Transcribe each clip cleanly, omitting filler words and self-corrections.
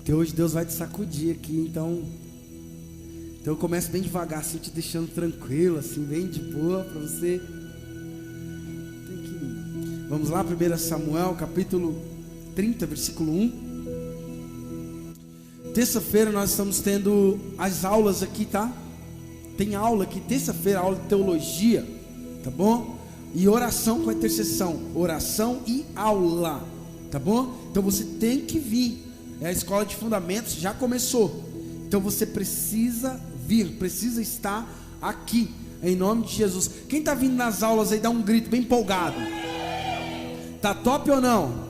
Porque hoje Deus vai te sacudir aqui, então eu começo bem devagar, assim, te deixando tranquilo, assim, bem de boa, para você. Vamos lá, 1 Samuel, capítulo 30, versículo 1. Terça-feira nós estamos tendo as aulas aqui, tá? Tem aula aqui, terça-feira, aula de teologia, tá bom? E oração com intercessão, oração e aula, tá bom? Então você tem que vir, a escola de fundamentos já começou, então você precisa vir, precisa estar aqui, em nome de Jesus. Quem está vindo nas aulas aí, dá um grito bem empolgado. Tá top ou não?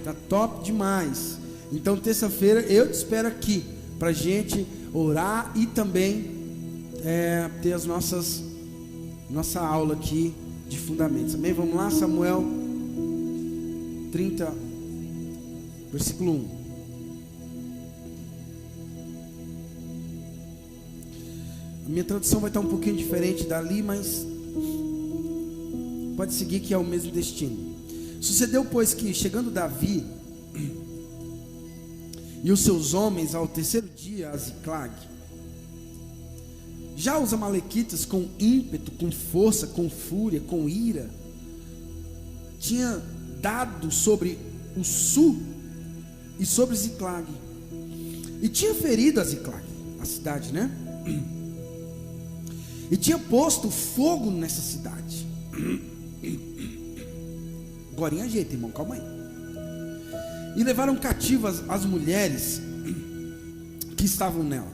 Tá top demais. Então terça-feira eu te espero aqui, pra gente orar e também ter as nossa aula aqui de fundamentos. Amém? Vamos lá, Samuel 30, versículo 1. A minha tradução vai estar um pouquinho diferente dali, mas pode seguir que é o mesmo destino. Sucedeu, pois, que chegando Davi e os seus homens ao terceiro dia a Ziclag, já os amalequitas, com ímpeto, com força, com fúria, com ira, tinha dado sobre o sul e sobre Ziclag, e tinha ferido a Ziclag, a cidade, né? E tinha posto fogo nessa cidade. Agora ajeita, irmão, calma aí. E levaram cativas as mulheres que estavam nela.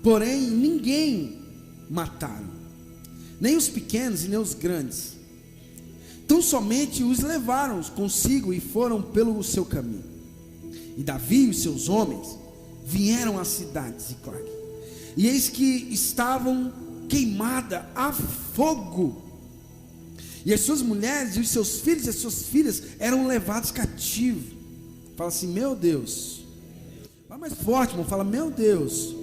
Porém ninguém mataram, nem os pequenos e nem os grandes. Então somente os levaram consigo e foram pelo seu caminho. E Davi e os seus homens vieram à cidade de Ziclag, e eis que estavam queimada a fogo, e as suas mulheres e os seus filhos e as suas filhas eram levados cativos. Fala assim, meu Deus. Vai mais forte, irmão, fala, meu Deus.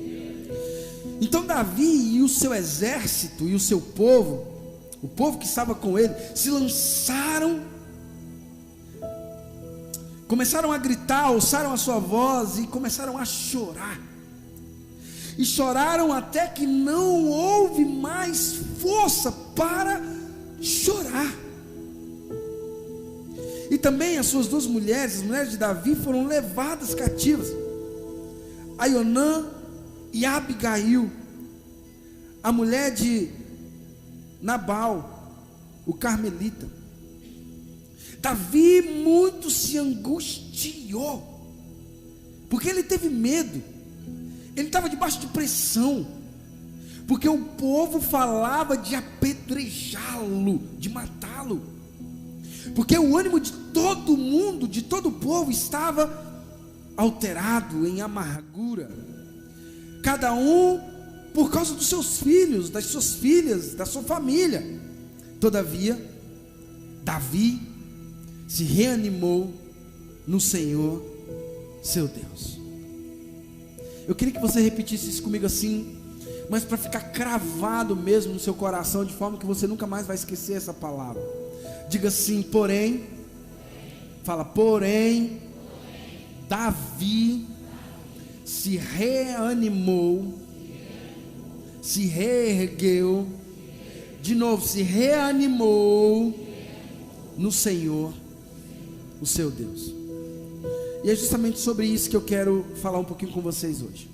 Então Davi e o seu exército e o seu povo, o povo que estava com ele, se lançaram, começaram a gritar, alçaram a sua voz e começaram a chorar. E choraram até que não houve mais força para chorar. E também as suas duas mulheres, as mulheres de Davi, foram levadas cativas, Aionã e Abigail, a mulher de Nabal, o carmelita. Davi muito se angustiou, porque ele teve medo, ele estava debaixo de pressão, porque o povo falava de apedrejá-lo, de matá-lo, porque o ânimo de todo mundo, de todo o povo estava alterado, em amargura, cada um por causa dos seus filhos, das suas filhas, da sua família. Todavia Davi se reanimou no Senhor seu Deus. Eu queria que você repetisse isso comigo assim, mas para ficar cravado mesmo no seu coração, de forma que você nunca mais vai esquecer essa palavra. Diga assim, porém, fala, porém, Davi se reanimou, se reergueu, de novo, se reanimou no Senhor, o seu Deus. E é justamente sobre isso que eu quero falar um pouquinho com vocês hoje.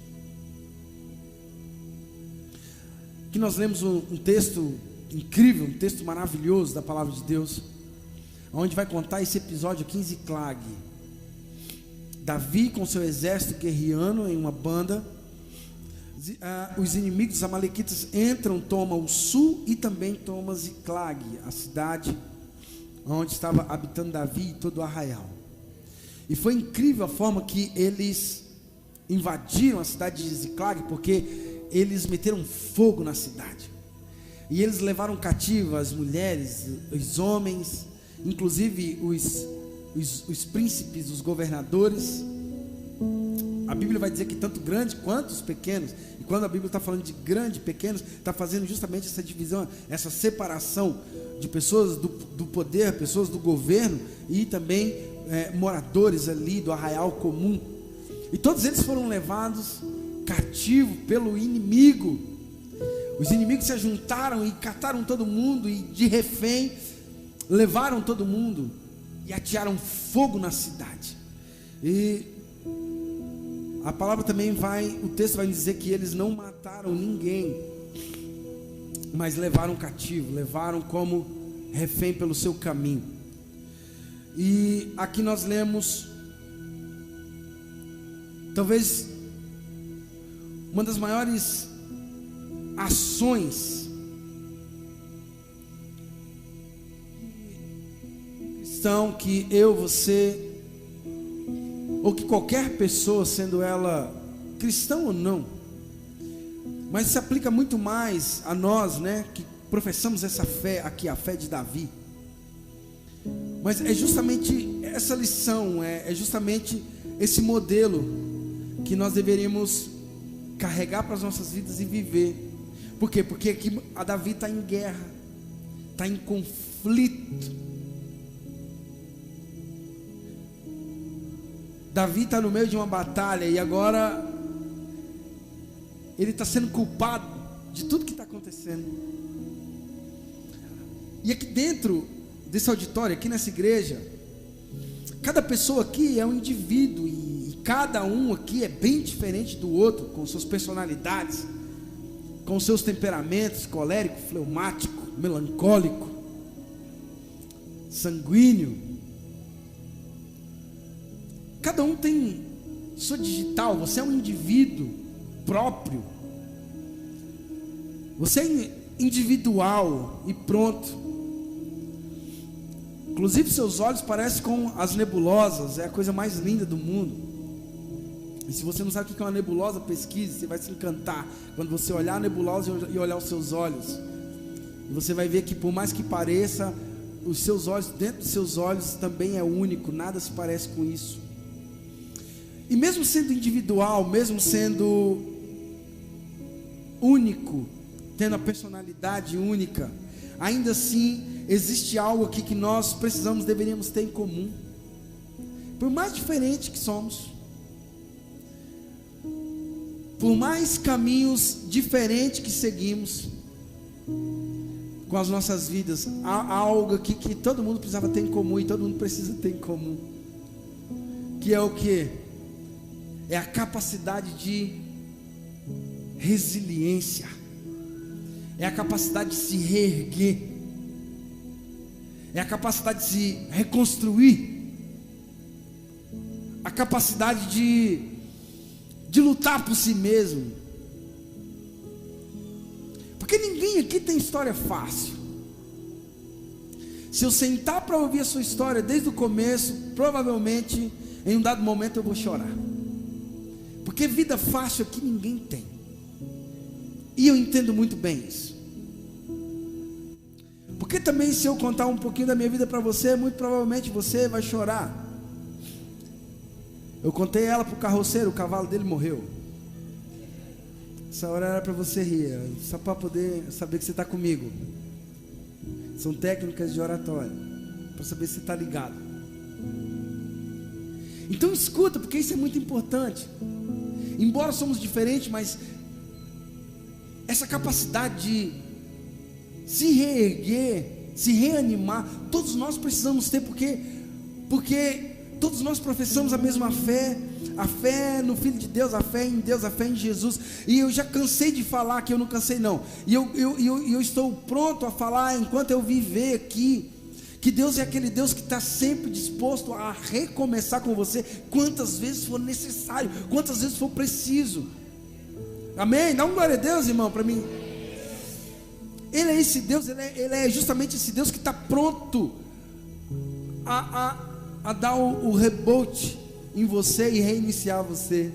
Que nós lemos um texto incrível, um texto maravilhoso da palavra de Deus, onde vai contar esse episódio aqui em Ziclag. Davi com seu exército guerreando em uma banda, os inimigos amalequitas entram, tomam o sul e também tomam Ziclag, a cidade onde estava habitando Davi e todo o arraial. E foi incrível a forma que eles invadiram a cidade de Ziclag, porque eles meteram fogo na cidade, e eles levaram cativo as mulheres, os homens, inclusive os príncipes, os governadores. A Bíblia vai dizer que tanto grandes quanto os pequenos. E quando a Bíblia está falando de grande e pequenos, está fazendo justamente essa divisão, essa separação de pessoas do poder, pessoas do governo, e também moradores ali do arraial comum, e todos eles foram levados cativo pelo inimigo. Os inimigos se ajuntaram e cataram todo mundo, e de refém levaram todo mundo e atearam fogo na cidade. E a palavra também o texto vai dizer que eles não mataram ninguém, mas levaram cativo, levaram como refém pelo seu caminho. E aqui nós lemos talvez uma das maiores ações cristão que eu, você, ou que qualquer pessoa, sendo ela cristã ou não, mas se aplica muito mais a nós, né, que professamos essa fé aqui, a fé de Davi. Mas é justamente essa lição, é justamente esse modelo que nós deveríamos carregar para as nossas vidas e viver. Por quê? Porque aqui a Davi está em guerra, está em conflito. Davi está no meio de uma batalha e agora ele está sendo culpado de tudo que está acontecendo. E aqui dentro desse auditório, aqui nessa igreja, cada pessoa aqui é um indivíduo, e cada um aqui é bem diferente do outro, com suas personalidades, com seus temperamentos, colérico, fleumático, melancólico, sanguíneo. Cada um tem sua digital. Você é um indivíduo próprio, você é individual e pronto. Inclusive seus olhos parecem com as nebulosas, é a coisa mais linda do mundo. E se você não sabe o que é uma nebulosa, pesquise, você vai se encantar quando você olhar a nebulosa e olhar os seus olhos. E você vai ver que, por mais que pareça, os seus olhos, dentro dos seus olhos também é único, nada se parece com isso. E mesmo sendo individual, mesmo sendo único, tendo a personalidade única, ainda assim existe algo aqui que nós deveríamos ter em comum. Por mais diferente que somos, por mais caminhos diferentes que seguimos com as nossas vidas, há algo aqui que todo mundo precisava ter em comum, e todo mundo precisa ter em comum, que é o que? É a capacidade de resiliência, é a capacidade de se reerguer, é a capacidade de se reconstruir, a capacidade de lutar por si mesmo. Porque ninguém aqui tem história fácil. Se eu sentar para ouvir a sua história desde o começo, provavelmente em um dado momento eu vou chorar. Porque vida fácil aqui ninguém tem. E eu entendo muito bem isso. Porque também, se eu contar um pouquinho da minha vida para você, muito provavelmente você vai chorar. Eu contei ela para o carroceiro, o cavalo dele morreu. Essa hora era para você rir, só para poder saber que você está comigo. São técnicas de oratória, para saber se está ligado. Então escuta, porque isso é muito importante. Embora somos diferentes, mas essa capacidade de se reerguer, se reanimar, todos nós precisamos ter, porque todos nós professamos a mesma fé, a fé no Filho de Deus, a fé em Deus, a fé em Jesus. E eu já cansei de falar, que eu não cansei não, e eu estou pronto a falar enquanto eu viver aqui, que Deus é aquele Deus que está sempre disposto a recomeçar com você, quantas vezes for necessário, quantas vezes for preciso. Amém? Dá um glória a Deus, irmão, para mim. Ele é esse Deus, ele é justamente esse Deus que está pronto a dar o rebote em você e reiniciar você.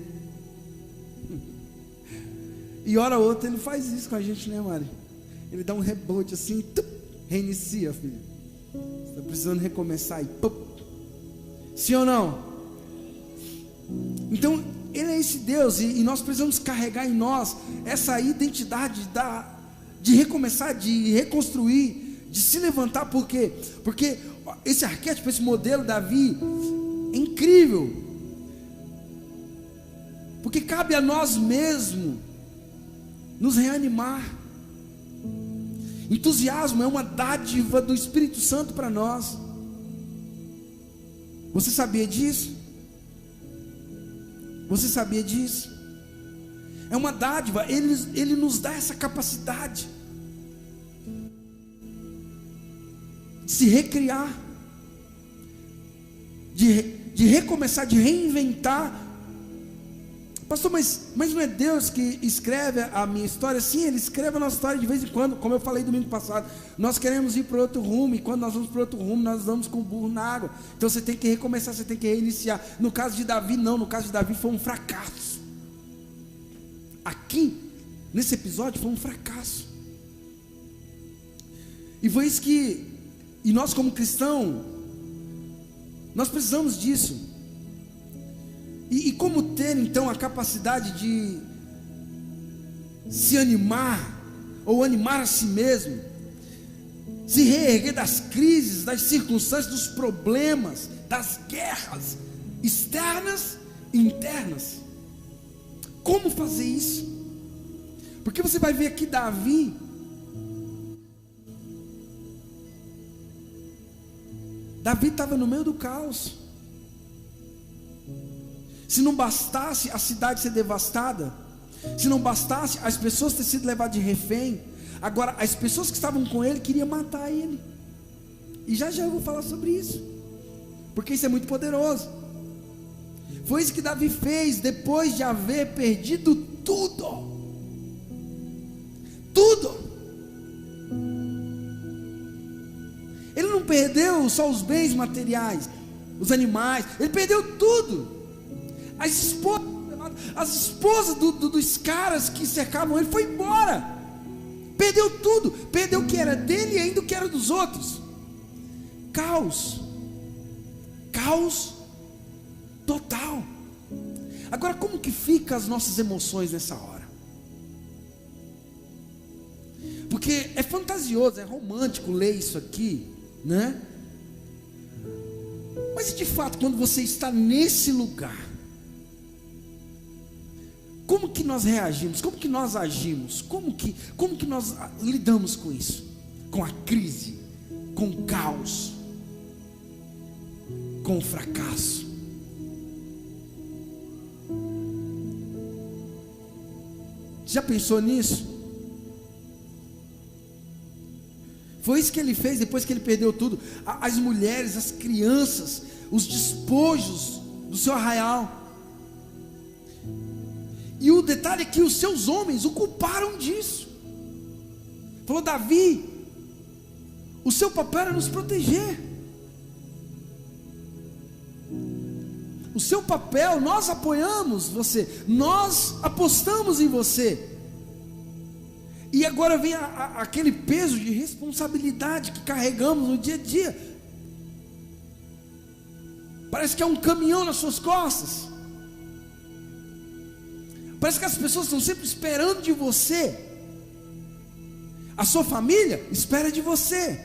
E hora ou outra ele faz isso com a gente, né, Mari? Ele dá um rebote assim, reinicia, filho. Você está precisando recomeçar e sim ou não? Então ele é esse Deus, e nós precisamos carregar em nós essa identidade de recomeçar, de reconstruir, de se levantar. Por quê? Porque esse arquétipo, esse modelo Davi, É incrível, porque cabe a nós mesmos nos reanimar. Entusiasmo é uma dádiva do Espírito Santo para nós. Você sabia disso? Você sabia disso? É uma dádiva, ele nos dá essa capacidade de se recriar, de recomeçar, de reinventar. Pastor, mas não é Deus que escreve a minha história? Sim, Ele escreve a nossa história de vez em quando. Como eu falei domingo passado, nós queremos ir para outro rumo, e quando nós vamos para outro rumo, nós vamos com o burro na água. Então você tem que recomeçar, você tem que reiniciar. No caso de Davi, não. No caso de Davi foi um fracasso. Aqui, nesse episódio, foi um fracasso. E foi isso que, e nós como cristãos, nós precisamos disso. E como ter então a capacidade de se animar, ou animar a si mesmo, se reerguer das crises, das circunstâncias, dos problemas, das guerras externas e internas. Como fazer isso? Porque você vai ver aqui Davi, estava no meio do caos. Se não bastasse a cidade ser devastada, se não bastasse as pessoas terem sido levadas de refém, agora as pessoas que estavam com ele queriam matar ele. E já eu vou falar sobre isso, porque isso é muito poderoso. Foi isso que Davi fez depois de haver perdido tudo. Ele não perdeu só os bens materiais, os animais, ele perdeu tudo. As esposas dos caras que cercavam ele foi embora. Perdeu tudo. Perdeu o que era dele e ainda o que era dos outros. Caos total. Agora, como que ficam as nossas emoções nessa hora? Porque é fantasioso, é romântico ler isso aqui, né? Mas de fato, quando você está nesse lugar, como que nós reagimos? Como que nós agimos? Como que nós lidamos com isso? Com a crise, com o caos, com o fracasso. Já pensou nisso? Foi isso que ele fez depois que ele perdeu tudo. As mulheres, as crianças, os despojos do seu arraial. E o detalhe é que os seus homens o culparam disso. Falou: Davi, o seu papel era nos proteger. O seu papel, nós apoiamos você, nós apostamos em você. E agora vem aquele peso de responsabilidade que carregamos no dia a dia. Parece que é um caminhão nas suas costas. Parece que as pessoas estão sempre esperando de você. A sua família espera de você.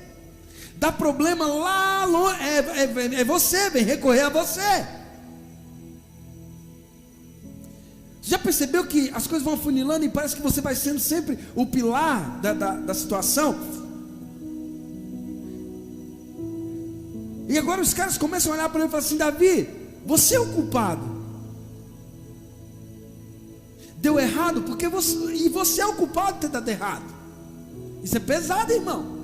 Dá problema lá longe, é você, vem recorrer a você. Já percebeu que as coisas vão afunilando e parece que você vai sendo sempre o pilar da situação? E agora os caras começam a olhar para ele e falar assim: Davi, você é o culpado. Deu errado porque você é o culpado de ter dado errado. Isso é pesado, irmão.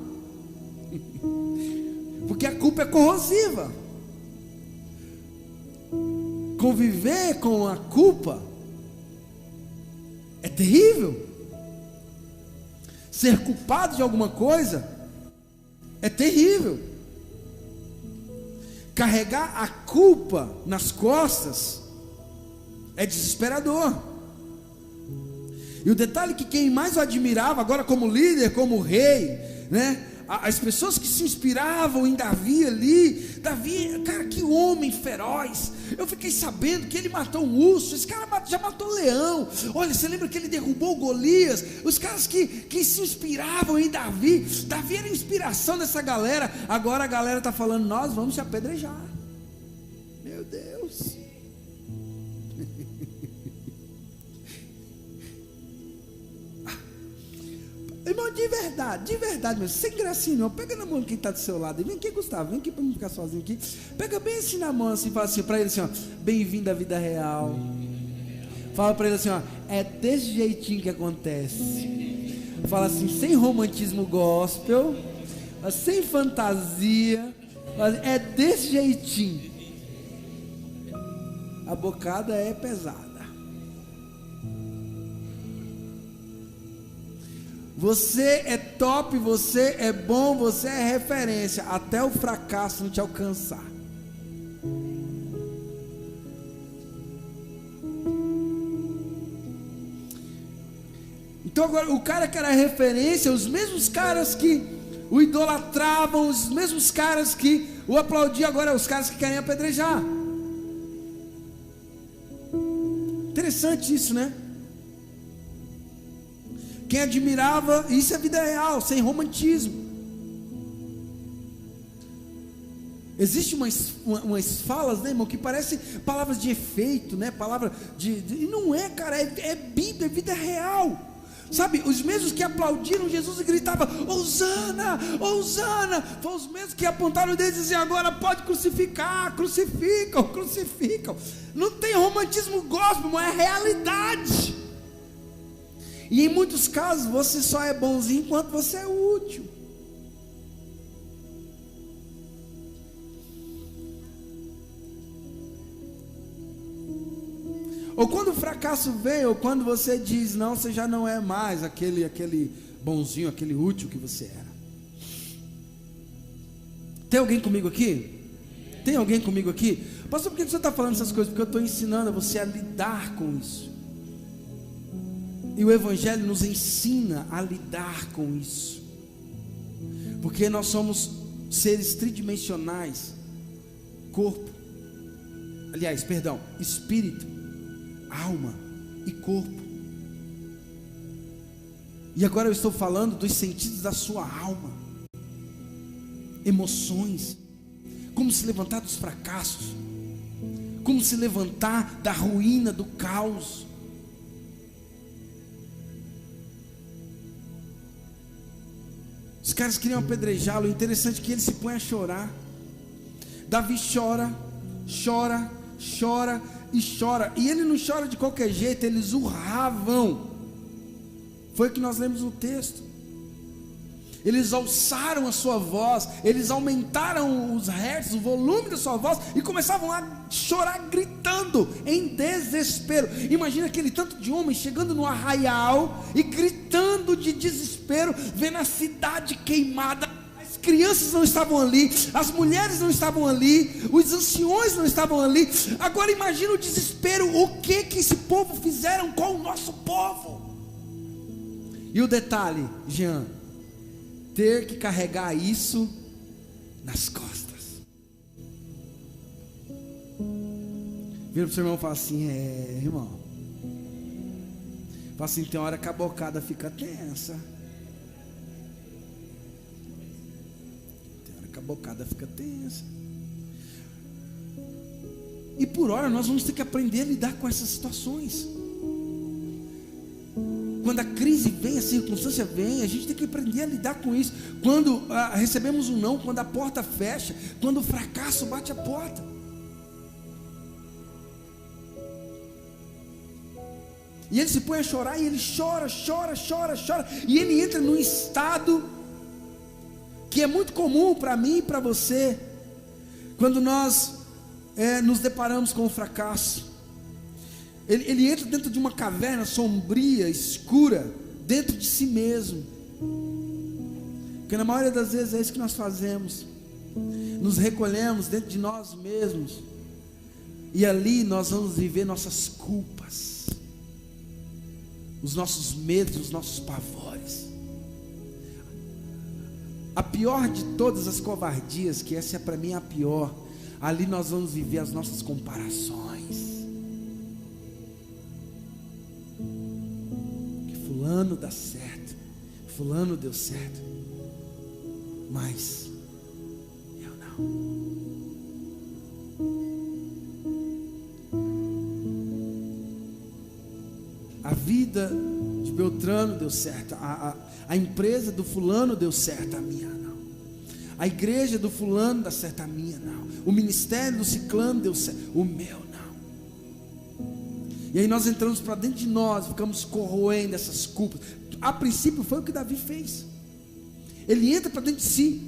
Porque a culpa é corrosiva. Conviver com a culpa é terrível. Ser culpado de alguma coisa é terrível. Carregar a culpa nas costas é desesperador. E o detalhe é que quem mais o admirava, agora como líder, como rei, né? As pessoas que se inspiravam em Davi ali, Davi, cara, que homem feroz. Eu fiquei sabendo que ele matou um urso, esse cara já matou um leão. Olha, você lembra que ele derrubou Golias? Os caras que se inspiravam em Davi era a inspiração dessa galera. Agora a galera está falando: nós vamos te apedrejar. Meu Meu Deus. Irmão, de verdade mesmo, sem gracinha não, pega na mão de quem está do seu lado, vem aqui, Gustavo, vem aqui para não ficar sozinho aqui, pega bem assim na mão, assim, fala assim para ele assim, ó, bem-vindo à vida real, fala para ele assim, ó, é desse jeitinho que acontece, fala assim, sem romantismo gospel, sem fantasia, é desse jeitinho, a bocada é pesada. Você é top, você é bom, você é referência, até o fracasso não te alcançar. Então agora, o cara que era referência, os mesmos caras que o idolatravam, os mesmos caras que o aplaudiam, agora os caras que querem apedrejar. Interessante isso, né? Quem admirava, isso é vida real, sem romantismo. Existem umas falas, né, irmão, que parecem palavras de efeito, né? Palavra e não é, cara, é Bíblia, é vida real. Sabe, os mesmos que aplaudiram Jesus e gritavam, Hosana, Hosana, foram os mesmos que apontaram o dedo e diziam, agora pode crucificar, crucificam. Não tem romantismo gospel, mas é realidade. E em muitos casos você só é bonzinho enquanto você é útil. Ou quando o fracasso vem, ou quando você diz não, você já não é mais aquele bonzinho, aquele útil que você era. Tem alguém comigo aqui? Tem alguém comigo aqui? Pastor, por que você está falando essas coisas? Porque eu estou ensinando você a lidar com isso. E o Evangelho nos ensina a lidar com isso, porque nós somos seres tridimensionais, espírito, alma e corpo. E agora eu estou falando dos sentidos da sua alma, emoções, como se levantar dos fracassos, como se levantar da ruína, do caos. Os caras queriam apedrejá-lo. Interessante que ele se põe a chorar. Davi chora. E ele não chora de qualquer jeito, eles urravam. Foi o que nós lemos no texto. Eles alçaram a sua voz, eles aumentaram os hertz, o volume da sua voz, e começavam a chorar gritando em desespero. Imagina aquele tanto de homens chegando no arraial e gritando de desespero, vendo a cidade queimada. As crianças não estavam ali, as mulheres não estavam ali, os anciões não estavam ali. Agora imagina o desespero, o que esse povo fizeram com o nosso povo. E o detalhe, Jean, ter que carregar isso nas costas. Vira para o seu irmão e fala assim, irmão, fala assim, tem hora que a bocada fica tensa. Tem hora que a bocada fica tensa. E por hora nós vamos ter que aprender a lidar com essas situações. Quando a crise vem, a circunstância vem, a gente tem que aprender a lidar com isso. Quando recebemos um não, quando a porta fecha, quando o fracasso bate a porta. E ele se põe a chorar, e ele chora. E ele entra num estado que é muito comum para mim e para você, quando nós nos deparamos com o fracasso. Ele entra dentro de uma caverna sombria, escura, dentro de si mesmo. Porque na maioria das vezes é isso que nós fazemos. Nos recolhemos dentro de nós mesmos. E ali nós vamos viver nossas culpas, os nossos medos, os nossos pavores. A pior de todas as covardias, que essa é para mim a pior, ali nós vamos viver as nossas comparações. Fulano dá certo, fulano deu certo, mas eu não. A vida de Beltrano deu certo, a empresa do fulano deu certo, a minha não. A igreja do fulano dá certo, a minha não. O ministério do ciclano deu certo, o meu não. E aí nós entramos para dentro de nós, ficamos corroendo essas culpas. A princípio foi o que Davi fez. Ele entra para dentro de si,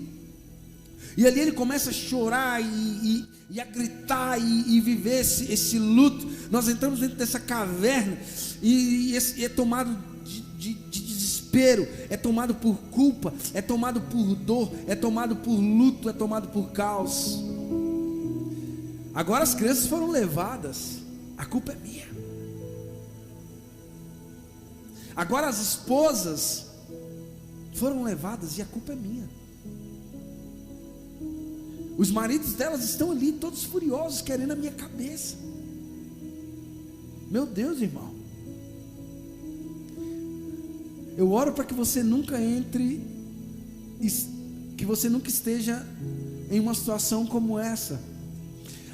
e ali ele começa a chorar e a gritar e viver esse luto. Nós entramos dentro dessa caverna e é tomado de desespero, é tomado por culpa, é tomado por dor, é tomado por luto, é tomado por caos. Agora as crianças foram levadas, a culpa é minha. Agora as esposas foram levadas e a culpa é minha. Os maridos delas estão ali todos furiosos, querendo a minha cabeça. Meu Deus, irmão, eu oro para que você nunca entre, que você nunca esteja em uma situação como essa,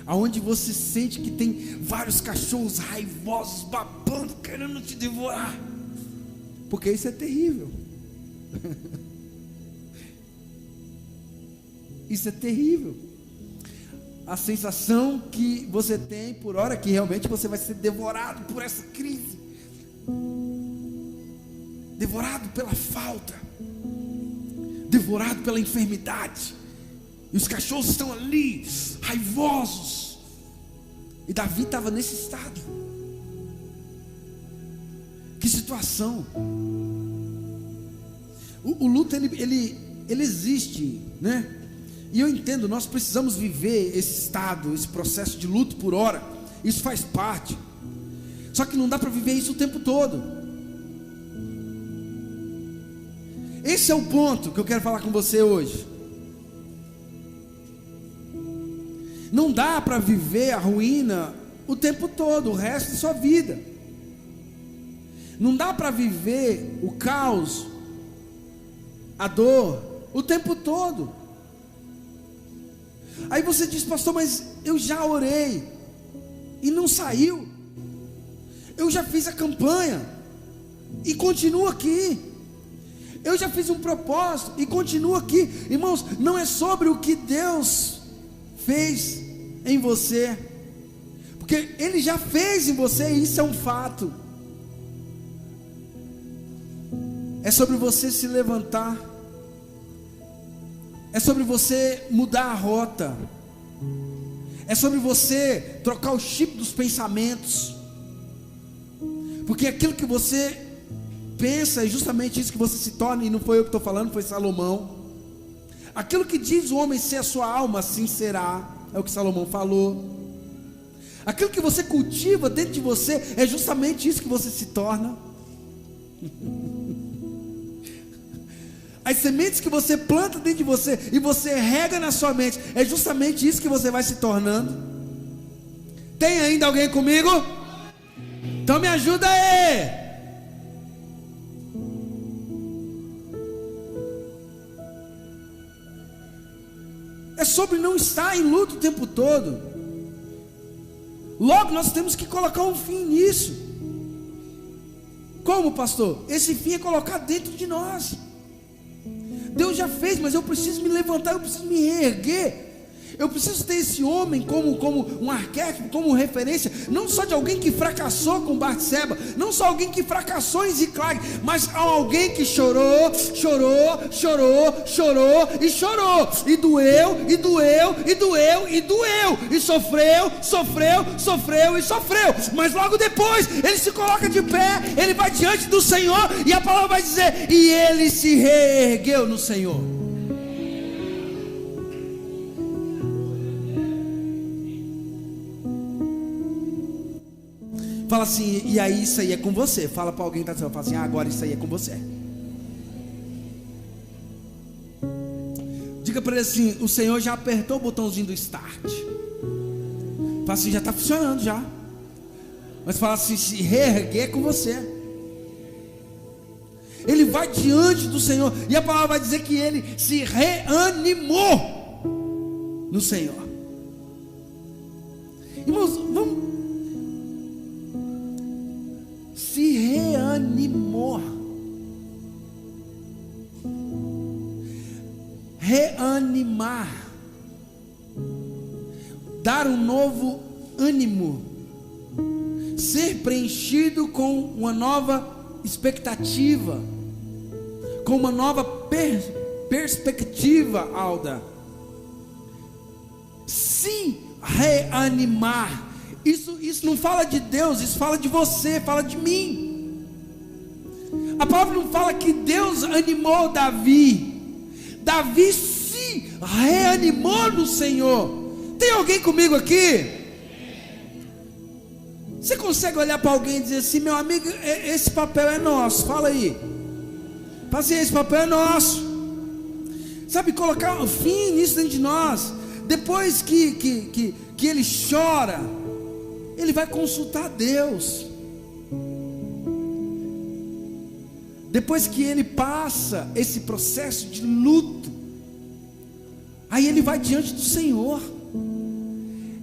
aonde você sente que tem vários cachorros raivosos babando, querendo te devorar, porque isso é terrível. Isso é terrível. A sensação que você tem por hora que realmente você vai ser devorado por essa crise, devorado pela falta, devorado pela enfermidade, e os cachorros estão ali raivosos. E Davi estava nesse estado. Que situação. O luto ele existe, né? E eu entendo, nós precisamos viver esse estado, esse processo de luto por hora. Isso faz parte. Só que não dá para viver isso o tempo todo. Esse é o ponto que eu quero falar com você hoje. Não dá para viver a ruína o tempo todo, o resto da sua vida. Não dá para viver o caos, a dor, o tempo todo. Aí você diz: pastor, mas eu já orei e não saiu. Eu já fiz a campanha e continuo aqui. Eu já fiz um propósito e continuo aqui. Irmãos, não é sobre o que Deus fez em você, porque Ele já fez em você, e isso é um fato. É sobre você se levantar, é sobre você mudar a rota, é sobre você trocar o chip dos pensamentos, porque aquilo que você pensa é justamente isso que você se torna. E não foi eu que estou falando, foi Salomão. Aquilo que diz o homem ser a sua alma, assim será, é o que Salomão falou. Aquilo que você cultiva dentro de você é justamente isso que você se torna. As sementes que você planta dentro de você e você rega na sua mente, é justamente isso que você vai se tornando. Tem ainda alguém comigo? Então me ajuda aí. É sobre não estar em luto o tempo todo. Logo nós temos que colocar um fim nisso. Como, pastor? Esse fim é colocar dentro de nós. Deus já fez, mas eu preciso me levantar, eu preciso me reerguer. Eu preciso ter esse homem como um arquétipo, como referência, não só de alguém que fracassou com Batseba, não só alguém que fracassou em Ziclag, mas alguém que chorou, chorou, chorou, chorou e chorou, e doeu, e doeu, e doeu, e doeu, e sofreu, sofreu, sofreu e sofreu, mas logo depois ele se coloca de pé, ele vai diante do Senhor, e a palavra vai dizer: e ele se reergueu no Senhor. Fala assim: e aí isso aí é com você. Fala para alguém que está dizendo, fala assim: agora isso aí é com você. Diga para ele assim: o Senhor já apertou o botãozinho do start. Fala assim: já está funcionando já. Mas fala assim: se reerguer é com você. Ele vai diante do Senhor, e a palavra vai dizer que ele se reanimou no Senhor. Irmãos, vamos se animar, dar um novo ânimo, ser preenchido com uma nova expectativa, com uma nova perspectiva, Alda. Se reanimar, isso não fala de Deus, isso fala de você, fala de mim. A palavra não fala que Deus animou Davi. Davi se reanimou no Senhor. Tem alguém comigo aqui? Você consegue olhar para alguém e dizer assim: meu amigo, esse papel é nosso? Fala aí. Fala assim: esse papel é nosso. Sabe, colocar um fim nisso dentro de nós. Depois que ele chora, ele vai consultar Deus. Depois que ele passa esse processo de luto, aí ele vai diante do Senhor.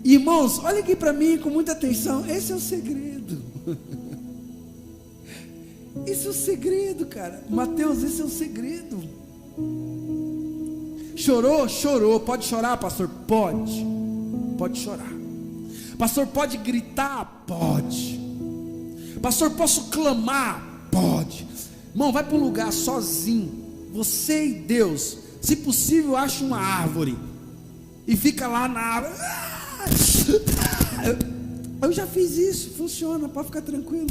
Irmãos, olha aqui para mim com muita atenção. Esse é o segredo. Esse é o segredo, cara. Mateus, esse é o segredo. Chorou? Chorou. Pode chorar, pastor? Pode. Pode chorar. Pastor, pode gritar? Pode. Pastor, posso clamar? Pode. Irmão, vai para um lugar sozinho, você e Deus. Se possível, acha uma árvore e fica lá na árvore. Eu já fiz isso, funciona, pode ficar tranquilo.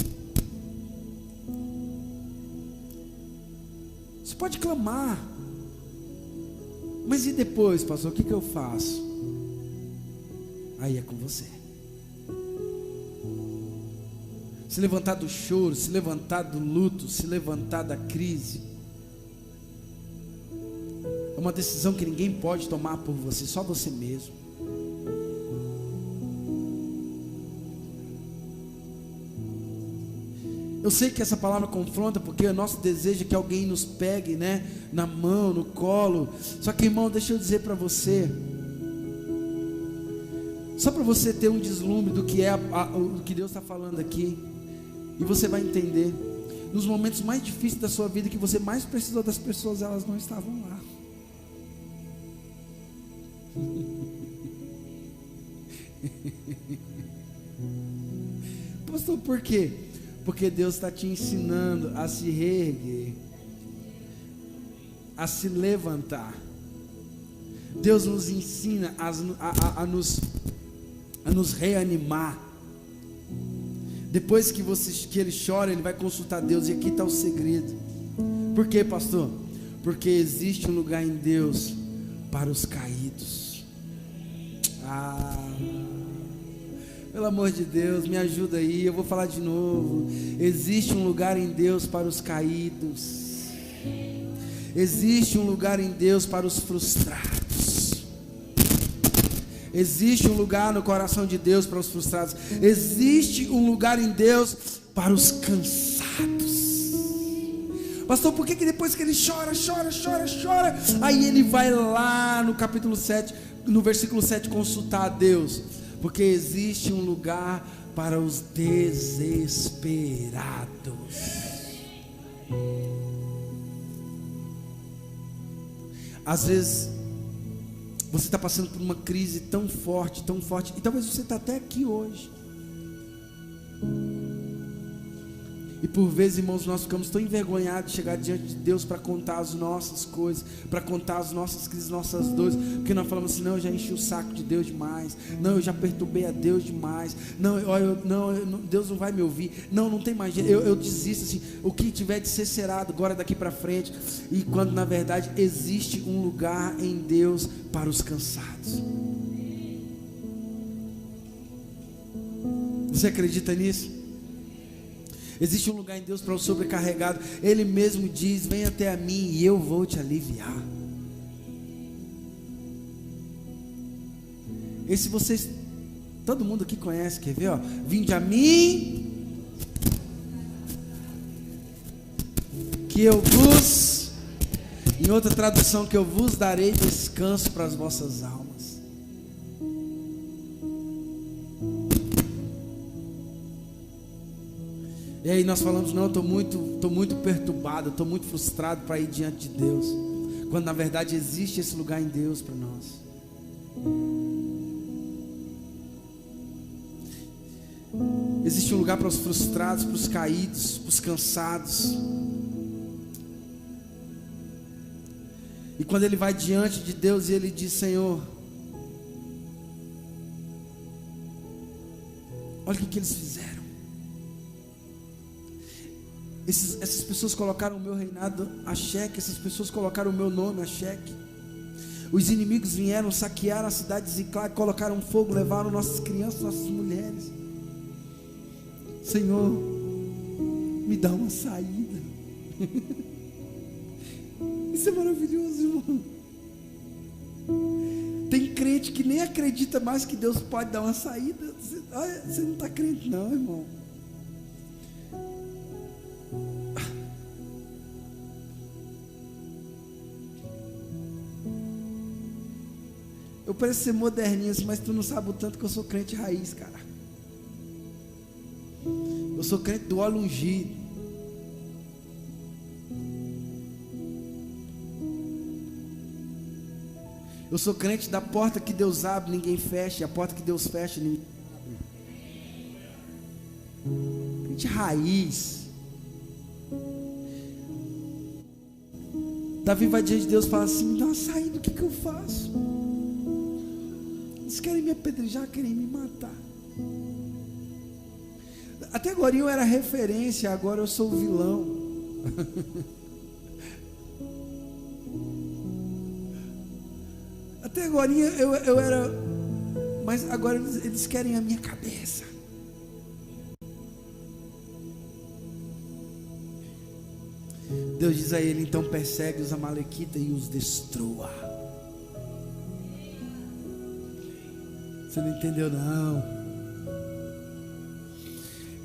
Você pode clamar. Mas e depois, pastor, o que eu faço? Aí é com você. Se levantar do choro, se levantar do luto, se levantar da crise, é uma decisão que ninguém pode tomar por você, só você mesmo. Eu sei que essa palavra confronta, porque o nosso desejo é que alguém nos pegue, né, na mão, no colo. Só que, irmão, deixa eu dizer para você, só para você ter um deslumbre do que é o que Deus está falando aqui, e você vai entender. Nos momentos mais difíceis da sua vida, que você mais precisou das pessoas, elas não estavam lá. Pastor, por quê? Porque Deus está te ensinando a se reerguer, a se levantar. Deus nos ensina a nos reanimar. Depois que ele chora, ele vai consultar Deus. E aqui está o segredo. Por quê, pastor? Porque existe um lugar em Deus para os caídos. Pelo amor de Deus, me ajuda aí. Eu vou falar de novo. Existe um lugar em Deus para os caídos. Existe um lugar em Deus para os frustrados. Existe um lugar no coração de Deus para os frustrados. Existe um lugar em Deus para os cansados. Pastor, por que depois que ele chora, aí ele vai lá no capítulo 7, no versículo 7, consultar a Deus? Porque existe um lugar para os desesperados. Às vezes você está passando por uma crise tão forte, e talvez você está até aqui hoje. E por vezes, irmãos, nós ficamos tão envergonhados de chegar diante de Deus para contar as nossas coisas, para contar as nossas crises, nossas dores, porque nós falamos assim: não, eu já enchi o saco de Deus demais, não, eu já perturbei a Deus demais, não, Deus não vai me ouvir, não tem mais jeito, eu desisto, assim, o que tiver de ser será agora daqui para frente. E quando na verdade existe um lugar em Deus para os cansados. Você acredita nisso? Existe um lugar em Deus para o sobrecarregado. Ele mesmo diz: vem até a mim e eu vou te aliviar. Esse vocês, todo mundo aqui conhece, quer ver? Vinde a mim, que eu vos, em outra tradução, que eu vos darei descanso para as vossas almas. E aí nós falamos: não, eu estou muito perturbado, estou muito frustrado para ir diante de Deus. quando na verdade existe esse lugar em Deus para nós. Existe um lugar para os frustrados, para os caídos, para os cansados. E quando ele vai diante de Deus e ele diz: Senhor, olha o que eles fizeram. Essas pessoas colocaram o meu reinado a xeque. Essas pessoas colocaram o meu nome a xeque. Os inimigos vieram, saquearam a cidade de Ziclag, colocaram fogo, levaram nossas crianças, nossas mulheres. Senhor, me dá uma saída. Isso é maravilhoso, irmão. Tem crente que nem acredita mais que Deus pode dar uma saída. Você não está crente não, irmão. Eu pareço ser moderninho assim, mas tu não sabe o tanto que eu sou crente raiz, cara. Eu sou crente do óleo ungido. Eu sou crente da porta que Deus abre, ninguém fecha, e a porta que Deus fecha, ninguém abre. Crente raiz. Davi vai diante de Deus e fala assim: me dá uma saída, o que eu faço? Eles querem me apedrejar, querem me matar. Até agora eu era referência, agora eu sou o vilão. Até agora eu era, mas agora eles querem a minha cabeça. Deus diz a ele: então persegue os amalequitas e os destrua. Você não entendeu não?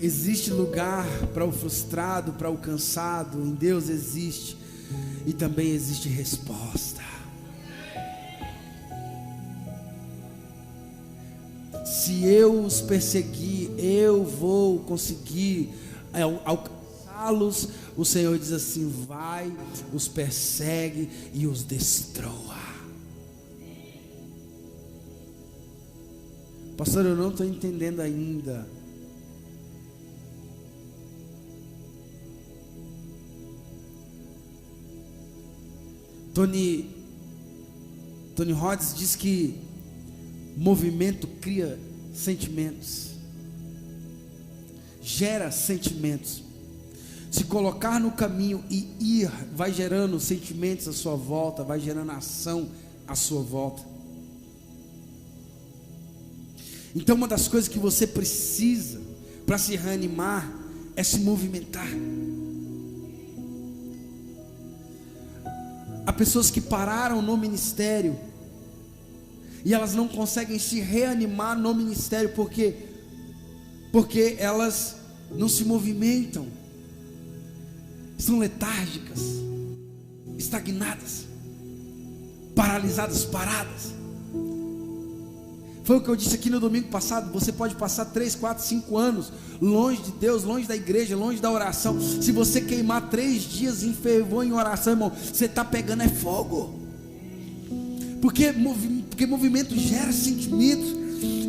Existe lugar para o frustrado, para o cansado. Em Deus existe. E também existe resposta. Se eu os perseguir, eu vou conseguir alcançá-los. O Senhor diz assim: vai, os persegue e os destrua. Pastor, eu não estou entendendo ainda. Tony Rhodes diz que movimento cria sentimentos, gera sentimentos. Se colocar no caminho e ir, vai gerando sentimentos à sua volta, vai gerando ação à sua volta. Então uma das coisas que você precisa para se reanimar é se movimentar. Há pessoas que pararam no ministério e elas não conseguem se reanimar no ministério porque elas não se movimentam, são letárgicas, estagnadas, paralisadas, paradas. Foi o que eu disse aqui no domingo passado. Você pode passar 3, 4, 5 anos longe de Deus, longe da igreja, longe da oração. Se você queimar 3 dias em fervor em oração, irmão, você está pegando fogo. Porque movimento gera sentimentos.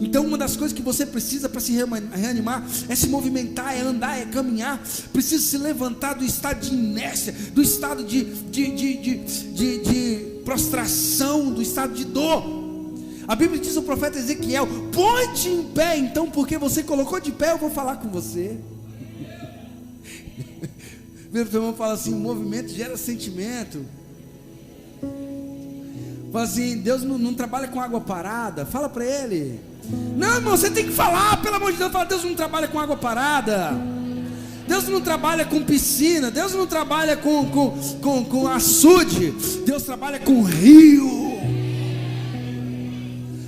Então uma das coisas que você precisa para se reanimar é se movimentar, é andar, é caminhar. Precisa se levantar do estado de inércia, do estado de prostração, do estado de dor. A Bíblia diz ao profeta Ezequiel: põe-te em pé. Então, porque você colocou de pé, eu vou falar com você. Meu irmão fala assim: movimento gera sentimento. Fala assim: Deus não trabalha com água parada. Fala para ele. Não, irmão, você tem que falar, pelo amor de Deus. Fala: Deus não trabalha com água parada. Deus não trabalha com piscina. Deus não trabalha com açude. Deus trabalha com rio.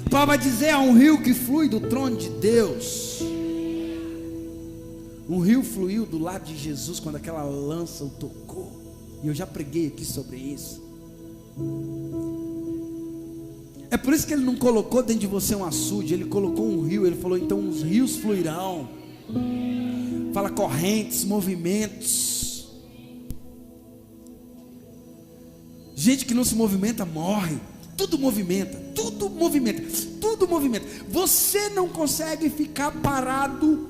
A palavra vai dizer: há um rio que flui do trono de Deus. Um rio fluiu do lado de Jesus quando aquela lança o tocou. E eu já preguei aqui sobre isso. É por isso que ele não colocou dentro de você um açude. Ele colocou um rio. Ele falou: então os rios fluirão. Fala correntes, movimentos. Gente que não se movimenta morre. Tudo movimenta, tudo movimenta, tudo movimenta. Você não consegue ficar parado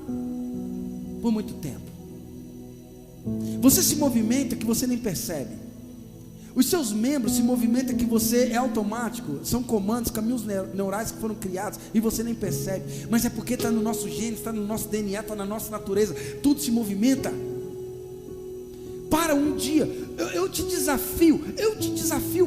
por muito tempo. Você se movimenta que você nem percebe. Os seus membros se movimentam que você é automático. São comandos, caminhos neurais que foram criados e você nem percebe. Mas é porque está no nosso gene, está no nosso DNA, está na nossa natureza. Tudo se movimenta. Para um dia, eu te desafio,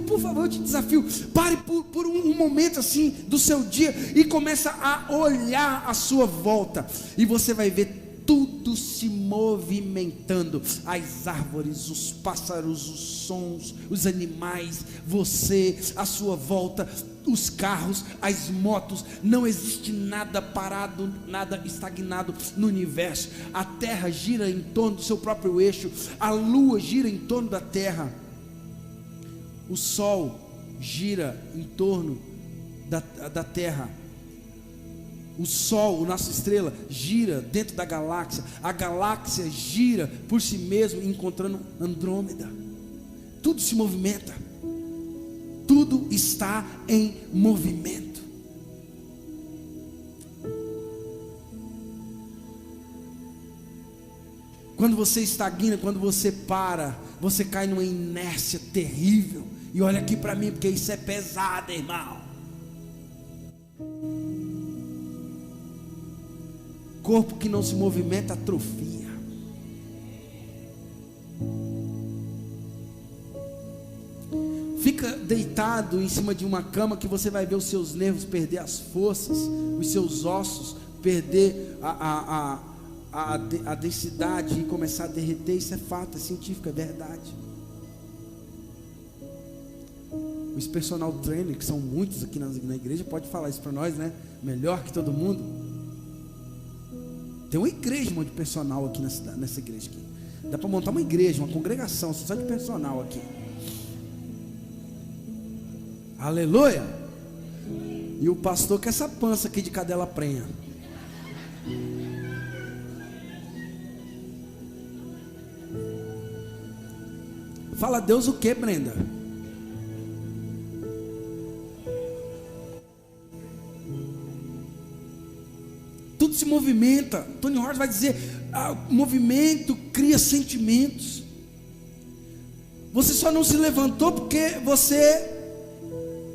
por favor, eu te desafio. Pare por um momento assim do seu dia e começa a olhar à sua volta. E você vai ver tudo se movimentando, as árvores, os pássaros, os sons, os animais, você, à sua volta, os carros, as motos. Não existe nada parado, nada estagnado no universo. A terra gira em torno do seu próprio eixo, a lua gira em torno da terra, o sol gira em torno da terra. O Sol, nossa estrela, gira dentro da galáxia. A galáxia gira por si mesmo, encontrando Andrômeda. Tudo se movimenta. Tudo está em movimento. Quando você estagna, quando você para, você cai numa inércia terrível. E olha aqui para mim, porque isso é pesado, irmão. Corpo que não se movimenta atrofia. Fica deitado em cima de uma cama que você vai ver os seus nervos perder as forças, os seus ossos perder a densidade e começar a derreter. Isso é fato, é científico, é verdade. Os personal trainers, que são muitos aqui na igreja, pode falar isso para nós, né? Melhor que todo mundo. Tem uma igreja, de personal aqui nessa igreja aqui. Dá para montar uma igreja, uma congregação só de personal aqui. Aleluia. E o pastor com essa pança aqui de cadela prenha. Fala Deus o que, Brenda? Tudo se movimenta. Tony Horton vai dizer: o movimento cria sentimentos. Você só não se levantou porque você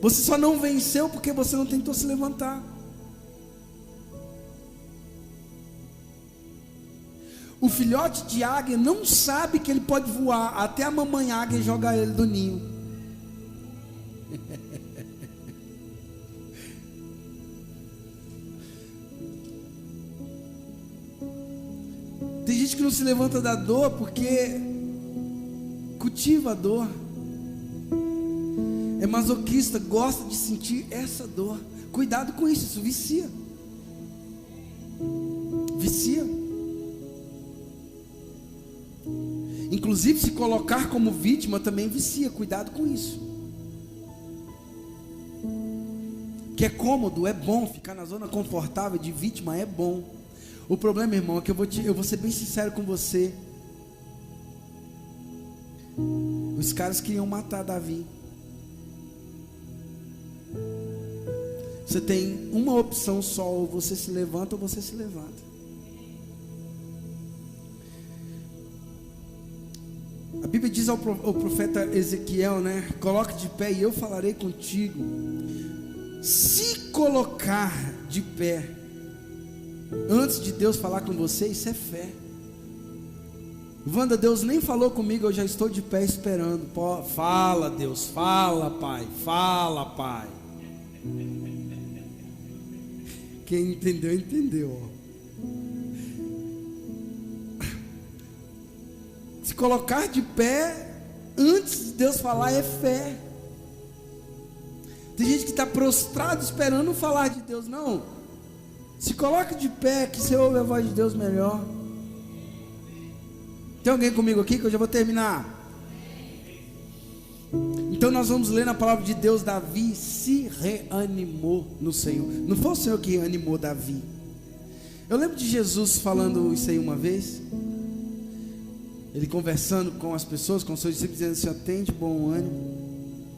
só não venceu porque você não tentou se levantar. O filhote de águia não sabe que ele pode voar até a mamãe águia jogar ele do ninho. Tem gente que não se levanta da dor porque cultiva a dor. É masoquista, gosta de sentir essa dor. Cuidado com isso, isso vicia. Vicia. Inclusive, se colocar como vítima também vicia. Cuidado com isso. Que é cômodo, é bom. Ficar na zona confortável de vítima é bom. O problema, irmão, é que eu vou ser bem sincero com você. Os caras queriam matar Davi. Você tem uma opção só: ou você se levanta ou você se levanta. A Bíblia diz ao profeta Ezequiel, né? Coloque de pé e eu falarei contigo. Se colocar de pé antes de Deus falar com você, isso é fé. Wanda, Deus nem falou comigo, eu já estou de pé esperando. Fala Deus, fala Pai, fala Pai. Quem entendeu, entendeu. Se colocar de pé antes de Deus falar é fé. Tem gente que está prostrado esperando falar de Deus. Não, se coloque de pé que você ouve a voz de Deus melhor. Tem alguém comigo aqui que eu já vou terminar? Então nós vamos ler na palavra de Deus: Davi se reanimou no Senhor. Não foi o Senhor que reanimou Davi. Eu lembro de Jesus falando isso aí uma vez. Ele conversando com as pessoas, com seus discípulos, dizendo assim: ó, tem de bom ânimo,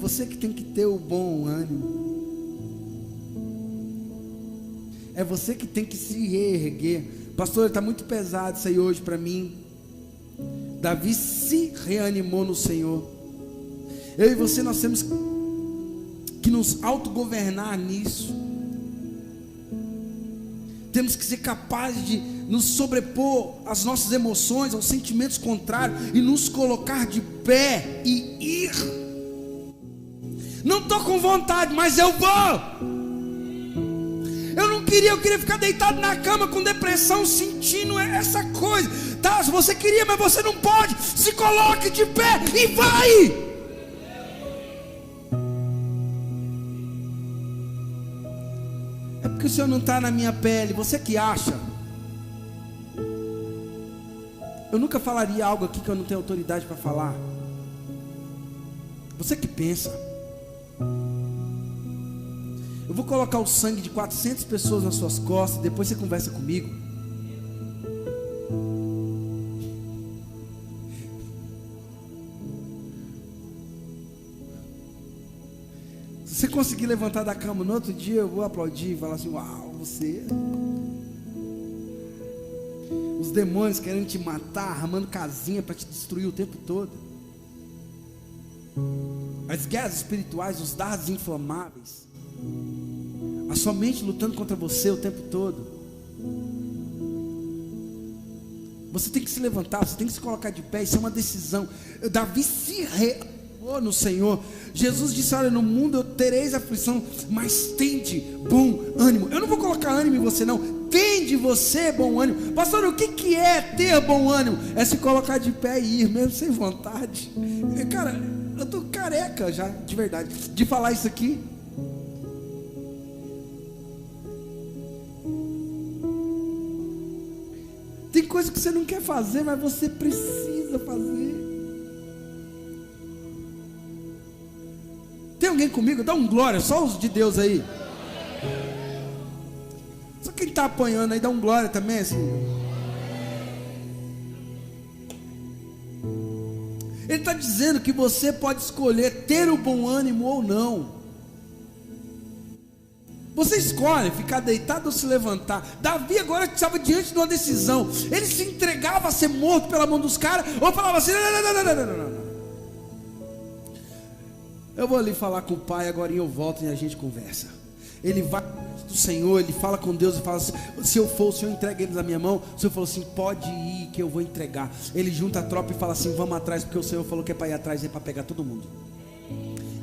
você que tem que ter o bom ânimo. É você que tem que se reerguer. Pastor, está muito pesado isso aí hoje para mim. Davi se reanimou no Senhor. Eu e você, nós temos que nos autogovernar nisso. Temos que ser capazes de nos sobrepor às nossas emoções, aos sentimentos contrários, e nos colocar de pé e ir. Não estou com vontade, mas eu vou. Eu queria ficar deitado na cama com depressão, sentindo essa coisa. Tá, se você queria, mas você não pode. Se coloque de pé e vai. É porque o Senhor não está na minha pele. Você que acha? Eu nunca falaria algo aqui que eu não tenho autoridade para falar. Você que pensa? Eu vou colocar o sangue de 400 pessoas nas suas costas. Depois você conversa comigo. Se você conseguir levantar da cama no outro dia, eu vou aplaudir e falar assim: uau, você. Os demônios querendo te matar, armando casinha para te destruir o tempo todo. As guerras espirituais, os dardos inflamáveis, a sua mente lutando contra você o tempo todo. Você tem que se levantar, você tem que se colocar de pé. Isso é uma decisão. Davi se reanimou no Senhor. Jesus disse: olha, no mundo eu tereis aflição, mas tende bom ânimo. Eu não vou colocar ânimo em você não. Tende você bom ânimo. Pastor, o que é ter bom ânimo? É se colocar de pé e ir, mesmo sem vontade. Cara, eu tô careca já, de verdade, de falar isso aqui. Tem coisa que você não quer fazer, mas você precisa fazer. Tem alguém comigo? Dá um glória, só os de Deus aí. Só quem está apanhando aí, dá um glória também, assim. Ele está dizendo que você pode escolher ter o bom ânimo ou não. Você escolhe ficar deitado ou se levantar. Davi agora estava diante de uma decisão. Ele se entregava a ser morto pela mão dos caras, ou falava assim: não. Eu vou ali falar com o pai, agora eu volto e a gente conversa. Ele vai do Senhor, ele fala com Deus e fala assim: se eu for, o Senhor entrega eles na minha mão. O Senhor falou assim: pode ir que eu vou entregar. Ele junta a tropa e fala assim: vamos atrás, porque o Senhor falou que é para ir atrás, é para pegar todo mundo.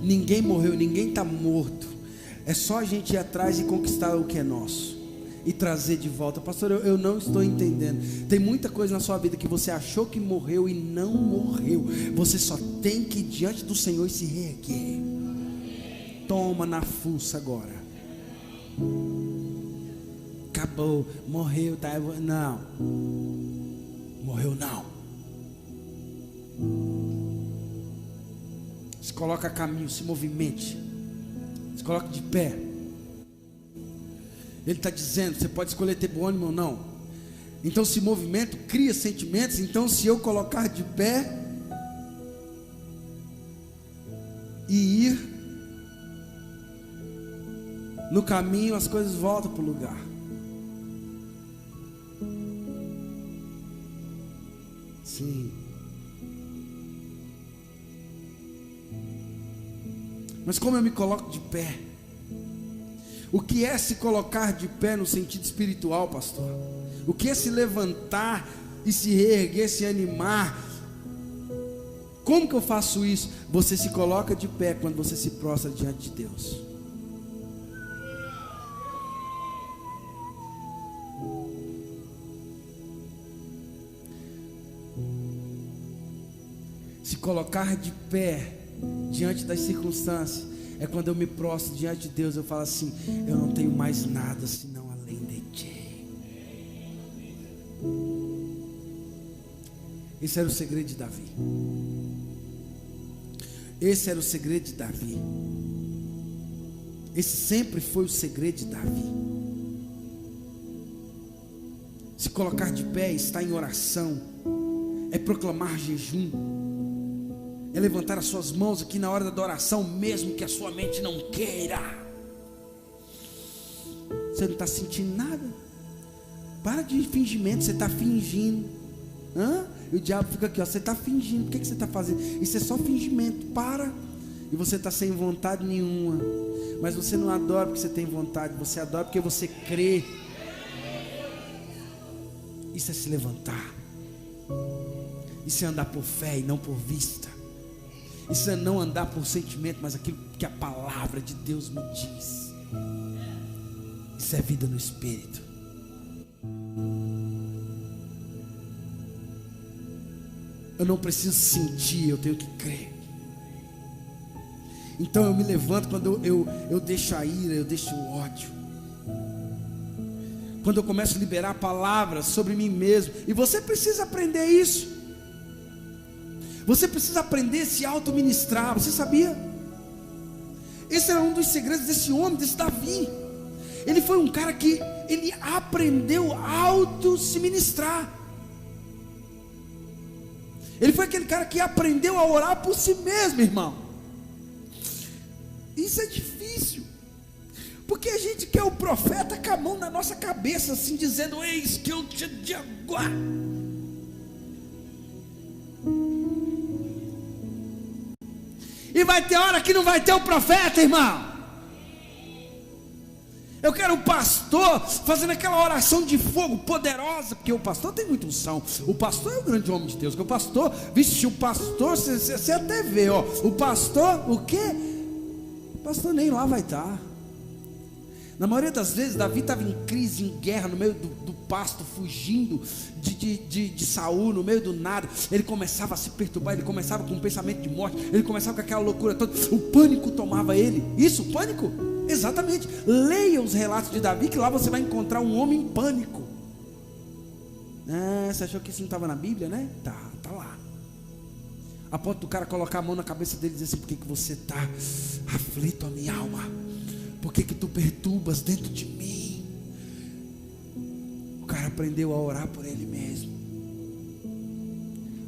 Ninguém morreu, ninguém está morto. É só a gente ir atrás e conquistar o que é nosso e trazer de volta. Pastor, eu não estou entendendo. Tem muita coisa na sua vida que você achou que morreu e não morreu. Você só tem que ir diante do Senhor e se reerguer. Toma na fuça agora. Acabou, morreu, tá? Não. Morreu não. Se coloca a caminho, se movimente. Se coloque de pé. Ele está dizendo: você pode escolher ter bom ânimo ou não. Então, se movimento cria sentimentos. Então, se eu colocar de pé e ir no caminho, as coisas voltam para o lugar. Sim. Mas como eu me coloco de pé? O que é se colocar de pé no sentido espiritual, pastor? O que é se levantar e se reerguer, se animar? Como que eu faço isso? Você se coloca de pé quando você se prostra diante de Deus. Se colocar de pé diante das circunstâncias é quando eu me prostro diante de Deus. Eu falo assim: eu não tenho mais nada senão além de ti. Esse era o segredo de Davi. Esse era o segredo de Davi. Esse sempre foi o segredo de Davi. Se colocar de pé, estar em oração, é proclamar jejum, é levantar as suas mãos aqui na hora da adoração, mesmo que a sua mente não queira. Você não está sentindo nada? Para de fingimento, você está fingindo. E o diabo fica aqui, ó, você está fingindo. O que você está fazendo? Isso é só fingimento. Para. E você está sem vontade nenhuma. Mas você não adora porque você tem vontade, você adora porque você crê. Isso é se levantar. Isso é andar por fé e não por vista. Isso é não andar por sentimento, mas aquilo que a palavra de Deus me diz. Isso é vida no Espírito. Eu não preciso sentir, eu tenho que crer. Então eu me levanto quando eu deixo a ira, eu deixo o ódio. Quando eu começo a liberar palavras sobre mim mesmo. E você precisa aprender isso. Você precisa aprender a se auto-ministrar. Você sabia? Esse era um dos segredos desse homem, desse Davi. Ele foi um cara que ele aprendeu a auto-se ministrar. Ele foi aquele cara que aprendeu a orar por si mesmo, irmão. Isso é difícil. Porque a gente quer o profeta com a mão na nossa cabeça, assim, dizendo: eis que eu te digo. E vai ter hora que não vai ter o profeta, irmão. Eu quero um pastor fazendo aquela oração de fogo poderosa, porque o pastor tem muita unção. O pastor é o grande homem de Deus. Que o pastor, vixe, o pastor, você até vê, ó. O pastor, o quê? O pastor nem lá vai estar. Na maioria das vezes, Davi estava em crise, em guerra, no meio do pasto, fugindo de Saul, no meio do nada. Ele começava a se perturbar, ele começava com um pensamento de morte, ele começava com aquela loucura toda. O pânico tomava ele. Isso, o pânico? Exatamente. Leia os relatos de Davi, que lá você vai encontrar um homem em pânico. Você achou que isso não estava na Bíblia, né? Tá lá. A ponto do cara colocar a mão na cabeça dele e dizer assim: por que você está aflito, a minha alma? Por que tu perturbas dentro de mim? O cara aprendeu a orar por ele mesmo.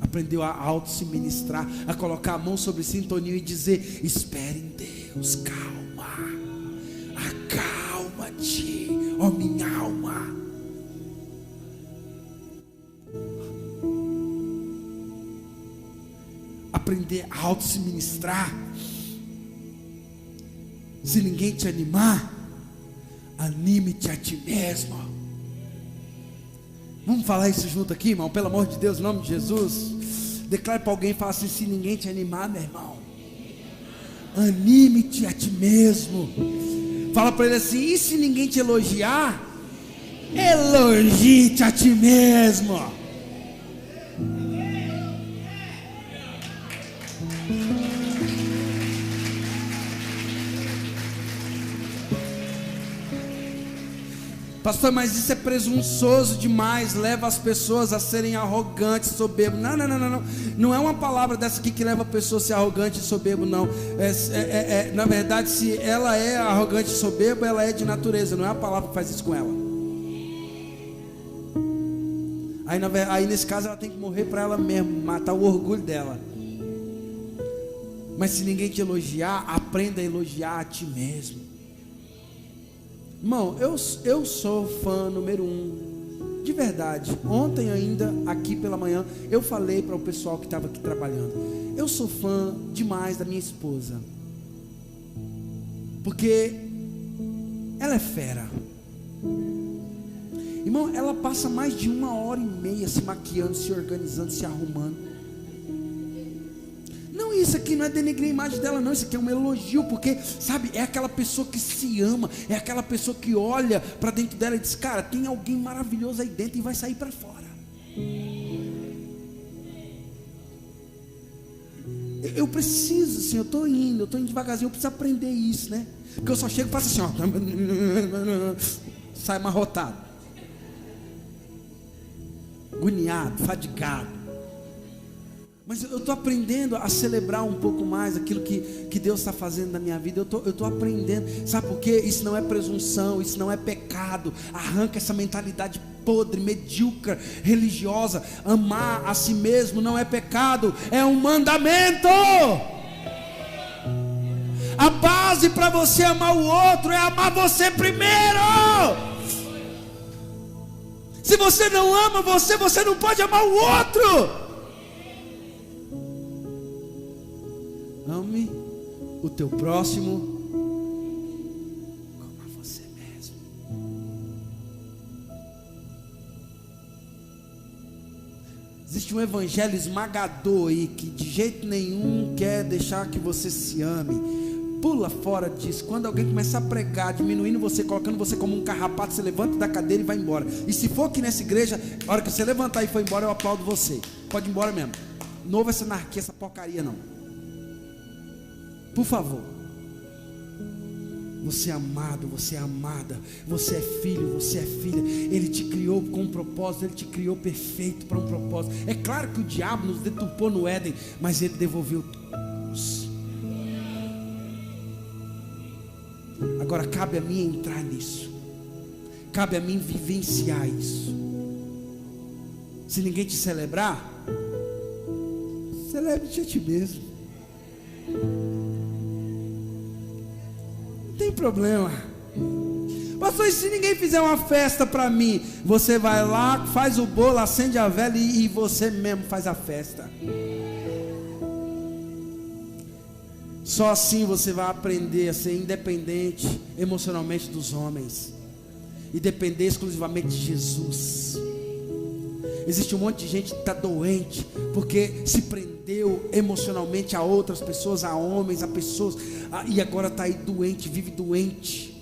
Aprendeu a auto-se ministrar, a colocar a mão sobre sintonia e dizer: espere em Deus, calma. Acalma-te, ó minha alma. Aprender a auto-se ministrar. Se ninguém te animar, anime-te a ti mesmo. Vamos falar isso junto aqui, irmão? Pelo amor de Deus, em nome de Jesus. Declare para alguém e fala assim: se ninguém te animar, meu irmão, anime-te a ti mesmo. Fala para ele assim: e se ninguém te elogiar, elogie-te a ti mesmo. Pastor, mas isso é presunçoso demais, leva as pessoas a serem arrogantes, soberbos. Não. Não é uma palavra dessa aqui que leva a pessoa a ser arrogante e soberbo, não. Na verdade, se ela é arrogante e soberba, ela é de natureza. Não é a palavra que faz isso com ela. Aí nesse caso ela tem que morrer para ela mesma, matar o orgulho dela. Mas se ninguém te elogiar, aprenda a elogiar a ti mesmo. Irmão, eu sou fã número 1, de verdade. Ontem ainda, aqui pela manhã, eu falei para o pessoal que estava aqui trabalhando: eu sou fã demais da minha esposa, porque ela é fera. Irmão, ela passa mais de 1h30 se maquiando, se organizando, se arrumando. Não, isso aqui não é denegrir a imagem dela, não. Isso aqui é um elogio, porque, sabe, é aquela pessoa que se ama, é aquela pessoa que olha para dentro dela e diz: cara, tem alguém maravilhoso aí dentro e vai sair para fora. Eu preciso, assim, eu estou indo devagarzinho, eu preciso aprender isso, né? Porque eu só chego e faço assim, ó, sai amarrotado, agoniado, fadigado. Mas eu estou aprendendo a celebrar um pouco mais aquilo que Deus está fazendo na minha vida. Eu estou aprendendo. Sabe por quê? Isso não é presunção, isso não é pecado. Arranca essa mentalidade podre, medíocre, religiosa. Amar a si mesmo não é pecado, é um mandamento. A base para você amar o outro é amar você primeiro. Se você não ama você, você não pode amar o outro. Ame o teu próximo como a você mesmo. Existe um evangelho esmagador aí que de jeito nenhum quer deixar que você se ame. Pula fora disso. Quando alguém começar a pregar, diminuindo você, colocando você como um carrapato, você levanta da cadeira e vai embora. E se for aqui nessa igreja, a hora que você levantar e for embora, eu aplaudo você. Pode ir embora mesmo. Não houve essa anarquia, essa porcaria não. Por favor. Você é amado, você é amada, você é filho, você é filha. Ele te criou com um propósito, ele te criou perfeito para um propósito. É claro que o diabo nos deturpou no Éden, mas ele devolveu todos. Agora cabe a mim entrar nisso. Cabe a mim vivenciar isso. Se ninguém te celebrar, celebre-te a ti mesmo. Não tem problema. Pastor, e se ninguém fizer uma festa para mim? Você vai lá, faz o bolo, acende a vela e você mesmo faz a festa. Só assim você vai aprender a ser independente emocionalmente dos homens e depender exclusivamente de Jesus. Existe um monte de gente que está doente porque se prendeu emocionalmente a outras pessoas, a homens, a pessoas, e agora está aí doente, vive doente.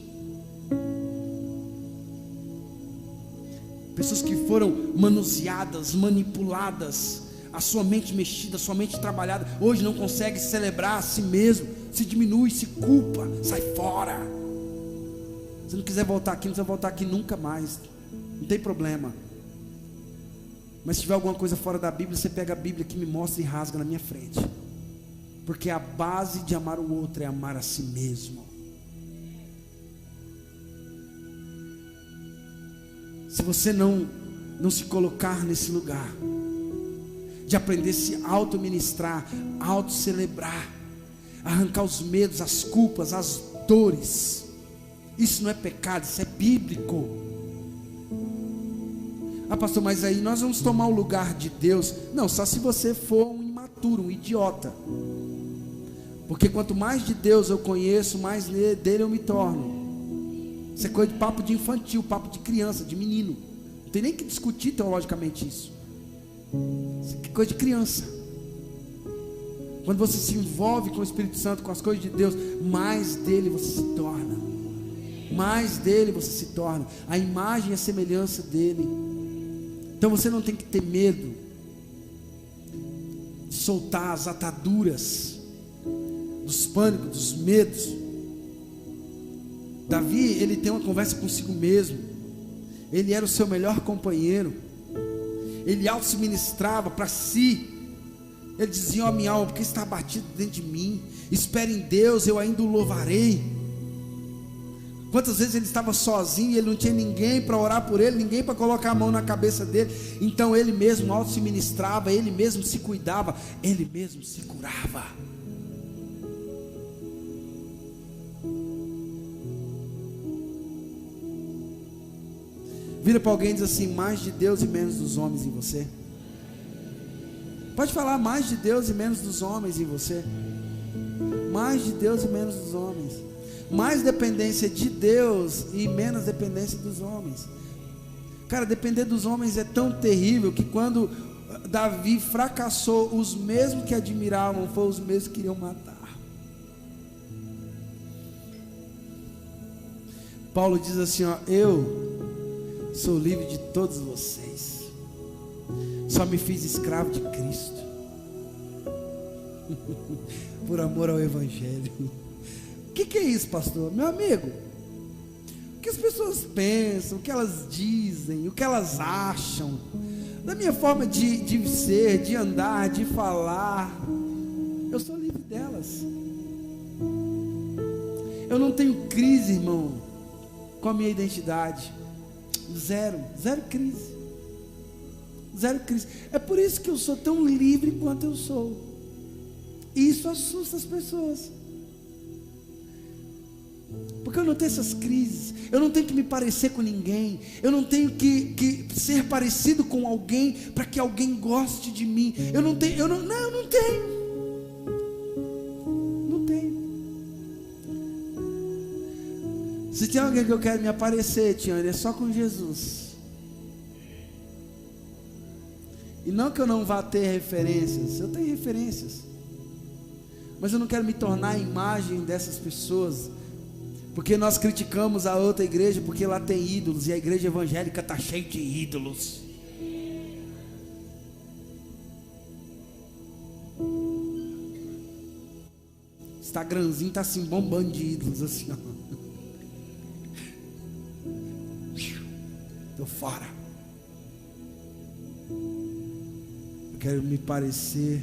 Pessoas que foram manuseadas, manipuladas, a sua mente mexida, a sua mente trabalhada, hoje não consegue celebrar a si mesmo, se diminui, se culpa, sai fora. Se não quiser voltar aqui, não precisa voltar aqui nunca mais, não tem problema. Mas se tiver alguma coisa fora da Bíblia, você pega a Bíblia que me mostra e rasga na minha frente, porque a base de amar o outro é amar a si mesmo. Se você não se colocar nesse lugar de aprender a se auto-ministrar, auto-celebrar, arrancar os medos, as culpas, as dores, isso não é pecado, isso é bíblico. Ah, pastor, mas aí nós vamos tomar o lugar de Deus. Não, só se você for um imaturo, um idiota. Porque quanto mais de Deus eu conheço, mais dele eu me torno. Isso é coisa de papo de infantil, papo de criança, de menino. Não tem nem que discutir teologicamente isso. Isso é coisa de criança. Quando você se envolve com o Espírito Santo, com as coisas de Deus, mais dele você se torna. Mais dele você se torna. A imagem e a semelhança dele. Então você não tem que ter medo de soltar as ataduras dos pânicos, dos medos. Davi, ele tem uma conversa consigo mesmo. Ele era o seu melhor companheiro. Ele auto-se ministrava para si. Ele dizia: ó minha alma, porque está abatido dentro de mim? Espere em Deus, eu ainda o louvarei. Quantas vezes ele estava sozinho e ele não tinha ninguém para orar por ele, ninguém para colocar a mão na cabeça dele. Então ele mesmo auto-se ministrava, ele mesmo se cuidava, ele mesmo se curava. Vira para alguém e diz assim: mais de Deus e menos dos homens em você. Pode falar: mais de Deus e menos dos homens em você. Mais de Deus e menos dos homens. Mais dependência de Deus e menos dependência dos homens. Cara, depender dos homens é tão terrível que quando Davi fracassou, os mesmos que admiravam foram os mesmos que queriam matar. Paulo diz assim: ó, eu sou livre de todos vocês, só me fiz escravo de Cristo por amor ao Evangelho. O que é isso, pastor? Meu amigo, o que as pessoas pensam, o que elas dizem, o que elas acham, da minha forma de ser, de andar, de falar. Eu sou livre delas. Eu não tenho crise, irmão, com a minha identidade. Zero crise. Zero crise. É por isso que eu sou tão livre quanto eu sou. E isso assusta as pessoas. Porque eu não tenho essas crises. Eu não tenho que me parecer com ninguém. Eu não tenho que ser parecido com alguém para que alguém goste de mim. Eu não tenho. Não tenho. Se tem alguém que eu quero me aparecer, Tiane, é só com Jesus. E não que eu não vá ter referências, eu tenho referências, mas eu não quero me tornar a imagem dessas pessoas, porque nós criticamos a outra igreja, porque lá tem ídolos, e a igreja evangélica está cheia de ídolos. Instagramzinho está assim, bombando de ídolos, assim, ó. Estou fora. Eu quero me parecer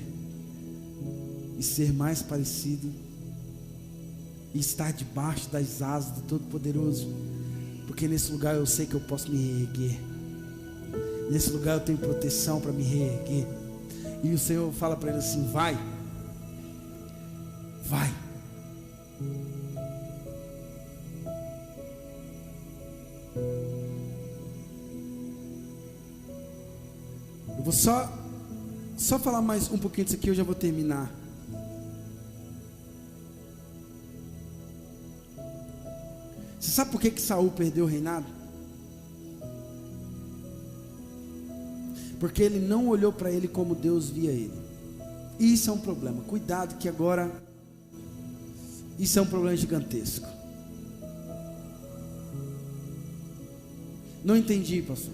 e ser mais parecido e estar debaixo das asas do Todo-Poderoso, porque nesse lugar eu sei que eu posso me reerguer. Nesse lugar eu tenho proteção para me reerguer. E o Senhor fala para ele assim: vai. Eu vou só falar mais um pouquinho disso aqui, eu já vou terminar. Você sabe por que Saul perdeu o reinado? Porque ele não olhou para ele como Deus via ele. E isso é um problema. Cuidado que agora isso é um problema gigantesco. Não entendi, pastor.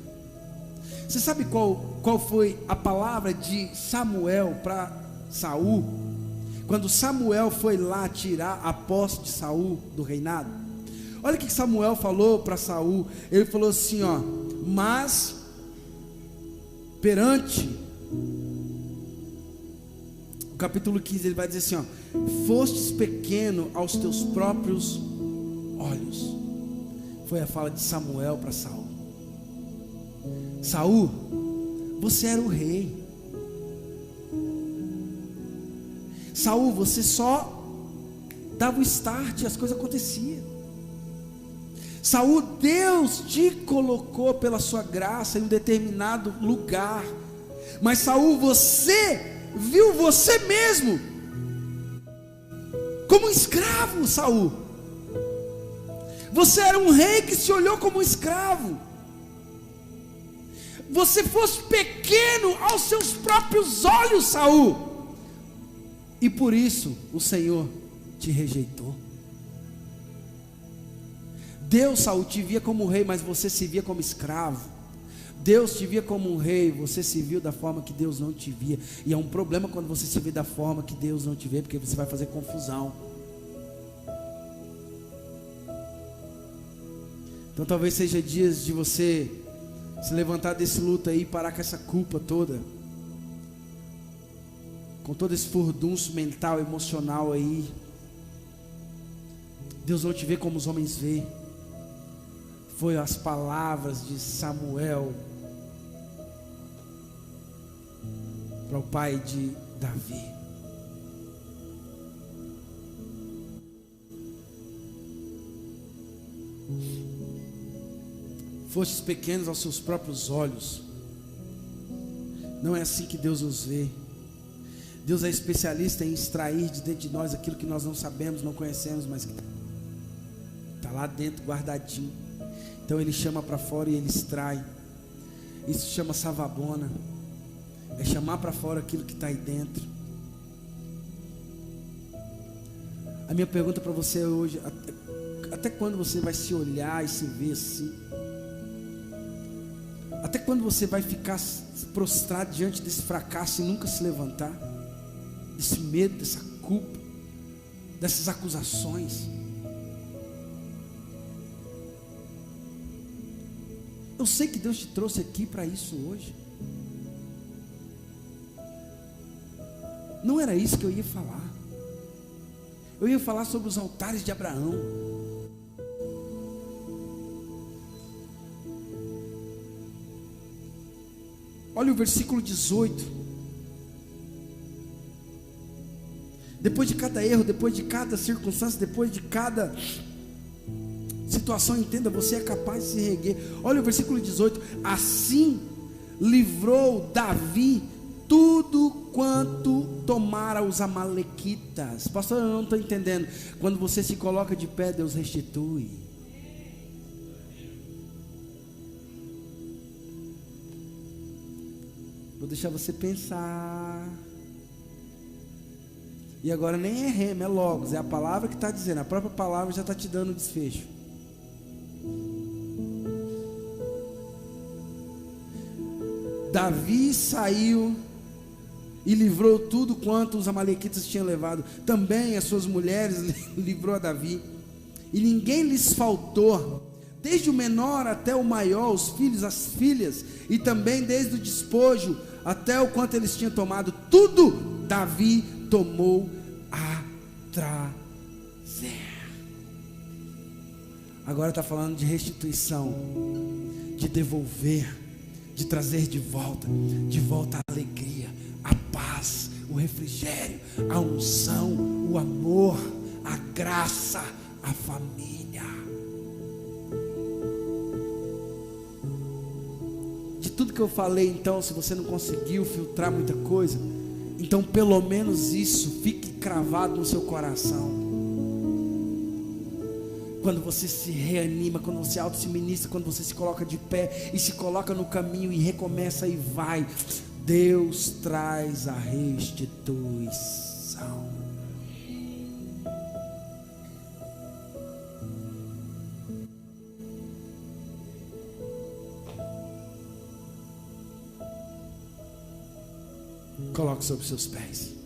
Você sabe qual foi a palavra de Samuel para Saul? Quando Samuel foi lá tirar a posse de Saul do reinado. Olha o que Samuel falou para Saul. Ele falou assim, ó: mas perante o capítulo 15, ele vai dizer assim, ó: fostes pequeno aos teus próprios olhos. Foi a fala de Samuel para Saul. Saul, você era o rei. Saul, você só dava o start e as coisas aconteciam. Saul, Deus te colocou pela sua graça em um determinado lugar. Mas Saul, você viu você mesmo como um escravo. Saul, você era um rei que se olhou como um escravo. Você fosse pequeno aos seus próprios olhos, Saul, e por isso o Senhor te rejeitou. Deus, Saul, te via como rei, mas você se via como escravo. Deus te via como um rei, você se viu da forma que Deus não te via. E é um problema quando você se vê da forma que Deus não te vê, porque você vai fazer confusão. Então talvez seja dias de você se levantar desse luto aí e parar com essa culpa toda, com todo esse furdunço mental, emocional aí. Deus não te vê como os homens vê. Foi as palavras de Samuel para o pai de Davi. Fostes pequenos aos seus próprios olhos. Não é assim que Deus nos vê. Deus é especialista em extrair de dentro de nós aquilo que nós não sabemos, não conhecemos, mas que está lá dentro guardadinho. Então Ele chama para fora e Ele extrai. Isso chama savabona. É chamar para fora aquilo que está aí dentro. A minha pergunta para você hoje: até quando você vai se olhar e se ver assim? Até quando você vai ficar prostrado diante desse fracasso e nunca se levantar? Desse medo, dessa culpa, dessas acusações? Eu sei que Deus te trouxe aqui para isso hoje. Não era isso que eu ia falar. Eu ia falar sobre os altares de Abraão. Olha o versículo 18. Depois de cada erro, depois de cada circunstância, depois de cada situação, entenda, você é capaz de se reerguer. Olha o versículo 18. Assim livrou Davi tudo quanto tomara os amalequitas. Pastor, eu não estou entendendo. Quando você se coloca de pé, Deus restitui. Vou deixar você pensar. E agora nem é rema, é logos. É a palavra que está dizendo. A própria palavra já está te dando o desfecho. Davi saiu e livrou tudo quanto os amalequitas tinham levado. Também as suas mulheres livrou a Davi. E ninguém lhes faltou, desde o menor até o maior, os filhos, as filhas, e também desde o despojo até o quanto eles tinham tomado. Tudo Davi tomou a trazer. Agora está falando de restituição, de devolver, de trazer de volta a alegria, a paz, o refrigério, a unção, o amor, a graça, a família. De tudo que eu falei, então, se você não conseguiu filtrar muita coisa, então pelo menos isso fique cravado no seu coração. Quando você se reanima, quando você se ministra, quando você se coloca de pé e se coloca no caminho e recomeça e vai, Deus traz a restituição. Coloque sobre seus pés.